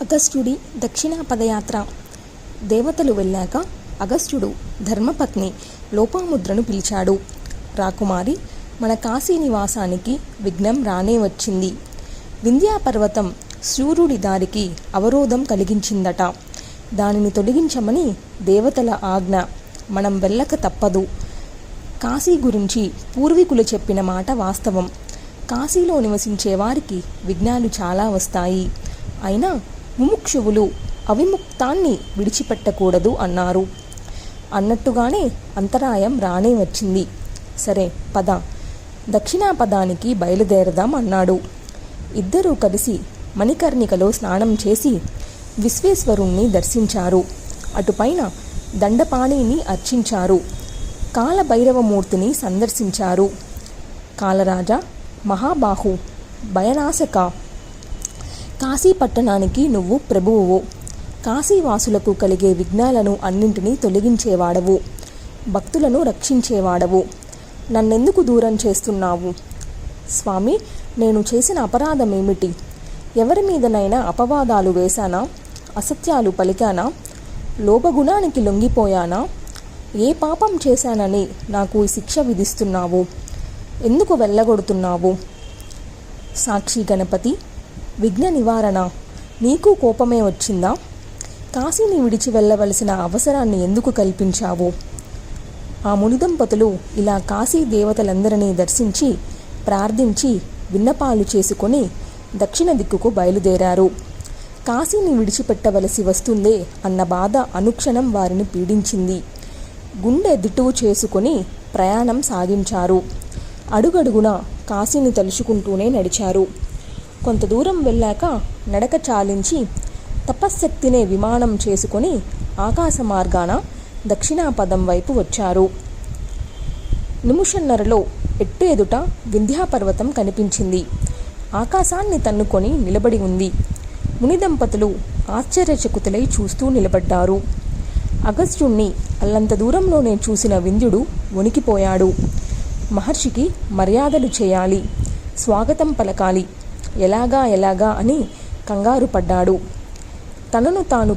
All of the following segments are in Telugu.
అగస్త్యుడి దక్షిణ పదయాత్ర. దేవతలు వెళ్ళాక అగస్త్యుడు ధర్మపత్ని లోపాముద్రను పిలిచాడు. రాకుమారి, మన కాశీ నివాసానికి విఘ్నం రానే వచ్చింది. వింధ్యాపర్వతం సూర్యుడి దారికి అవరోధం కలిగించిందట. దానిని తొలగించమని దేవతల ఆజ్ఞ. మనం వెళ్ళక తప్పదు. కాశీ గురించి పూర్వీకులు చెప్పిన మాట వాస్తవం. కాశీలో నివసించే వారికి విఘ్నాలు చాలా వస్తాయి. అయినా ముముక్షువులు అవిముక్తాన్ని విడిచిపెట్టకూడదు అన్నారు. అన్నట్టుగానే అంతరాయం రానే వచ్చింది. సరే పద, దక్షిణాపదానికి బయలుదేరదాం అన్నాడు. ఇద్దరూ కలిసి మణికర్ణికలో స్నానం చేసి విశ్వేశ్వరుణ్ణి దర్శించారు. అటుపైన దండపాణిని అర్చించారు. కాలభైరవమూర్తిని సందర్శించారు. కాలరాజా, మహాబాహు, భయనాశక, కాశీ పట్టణానికి నువ్వు ప్రభువువు. కాశీవాసులకు కలిగే విఘ్నాలను అన్నింటినీ తొలగించేవాడవు. భక్తులను రక్షించేవాడవు. నన్నెందుకు దూరం చేస్తున్నావు? స్వామి, నేను చేసిన అపరాధమేమిటి? ఎవరి మీదనైనా అపవాదాలు వేశానా? అసత్యాలు పలికానా? లోభగుణానికి లొంగిపోయానా? ఏ పాపం చేశానని నాకు ఈ శిక్ష విధిస్తున్నావు? ఎందుకు వెళ్ళగొడుతున్నావు? సాక్షి గణపతి, విఘ్న నివారణ, నీకు కోపమే వచ్చిందా? కాశీని విడిచి వెళ్ళవలసిన అవసరాన్ని ఎందుకు కల్పించావు? ఆ మునిదంపతులు ఇలా కాశీ దేవతలందరినీ దర్శించి ప్రార్థించి విన్నపాలు చేసుకొని దక్షిణ దిక్కుకు బయలుదేరారు. కాశీని విడిచిపెట్టవలసి వస్తుందే అన్న బాధ అనుక్షణం వారిని పీడించింది. గుండె దిటువు చేసుకొని ప్రయాణం సాగించారు. అడుగడుగున కాశీని తలుచుకుంటూనే నడిచారు. కొంత దూరం వెళ్ళాక నడక చాలించి తపశ్శక్తినే విమానం చేసుకొని ఆకాశ మార్గాన దక్షిణాపదం వైపు వచ్చారు. నిమిషన్నరలో ఎట్టు ఎదుట వింధ్యాపర్వతం కనిపించింది. ఆకాశాన్ని తన్నుకొని నిలబడి ఉంది. మునిదంపతులు ఆశ్చర్యచకితులై చూస్తూ నిలబడ్డారు. అగస్త్యుణ్ణి అల్లంత దూరంలోనే చూసిన వింధ్యుడు వణికిపోయాడు. మహర్షికి మర్యాదలు చేయాలి, స్వాగతం పలకాలి, ఎలాగా అని కంగారు పడ్డాడు. తనను తాను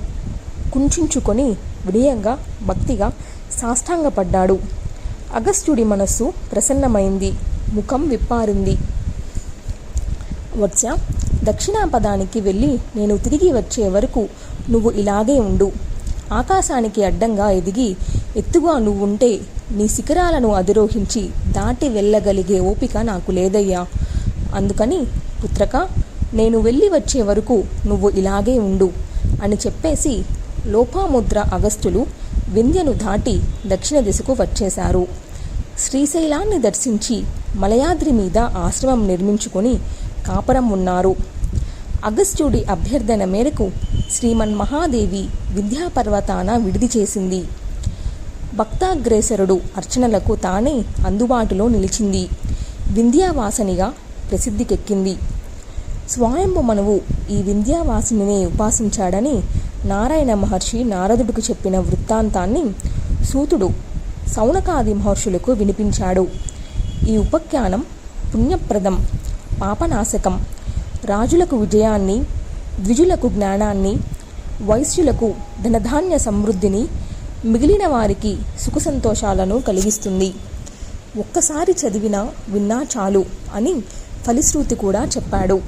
కుంచుకొని వినయంగా భక్తిగా సాష్టాంగపడ్డాడు. అగస్త్యుడి మనస్సు ప్రసన్నమైంది. ముఖం విప్పారింది. వత్స, దక్షిణాపదానికి వెళ్ళి నేను తిరిగి వచ్చే వరకు నువ్వు ఇలాగే ఉండు. ఆకాశానికి అడ్డంగా ఎదిగి ఎత్తుగా నువ్వుంటే నీ శిఖరాలను అధిరోహించి దాటి వెళ్ళగలిగే ఓపిక నాకు లేదయ్యా. అందుకని పుత్రక, నేను వెళ్ళి వచ్చే వరకు నువ్వు ఇలాగే ఉండు అని చెప్పేసి లోపాముద్ర అగస్త్యులు వింధ్యను దాటి దక్షిణ దిశకు వచ్చేశారు. శ్రీశైలాన్ని దర్శించి మలయాద్రి మీద ఆశ్రమం నిర్మించుకొని కాపురం ఉన్నారు. అగస్త్యుడి అభ్యర్థన మేరకు శ్రీమన్మహాదేవి వింధ్యాపర్వతాన విడిది చేసింది. భక్తాగ్రేసరుడు అర్చనలకు తానే అందుబాటులో నిలిచింది. వింధ్యావాసనిగా ప్రసిద్ధికెక్కింది. స్వయంభు మనువు ఈ వింధ్యావాసినినే ఉపాసించాడని నారాయణ మహర్షి నారదుడికి చెప్పిన వృత్తాంతాన్ని సూతుడు సౌనకాది మహర్షులకు వినిపించాడు. ఈ ఉపాఖ్యానం పుణ్యప్రదం, పాపనాశకం, రాజులకు విజయాన్ని, ద్విజులకు జ్ఞానాన్ని, వైశ్యులకు ధనధాన్య సమృద్ధిని, మిగిలిన వారికి సుఖ సంతోషాలను కలిగిస్తుంది. ఒక్కసారి చదివినా విన్నా చాలు అని ఫలిశ్రుతి కూడా చెప్పాడు.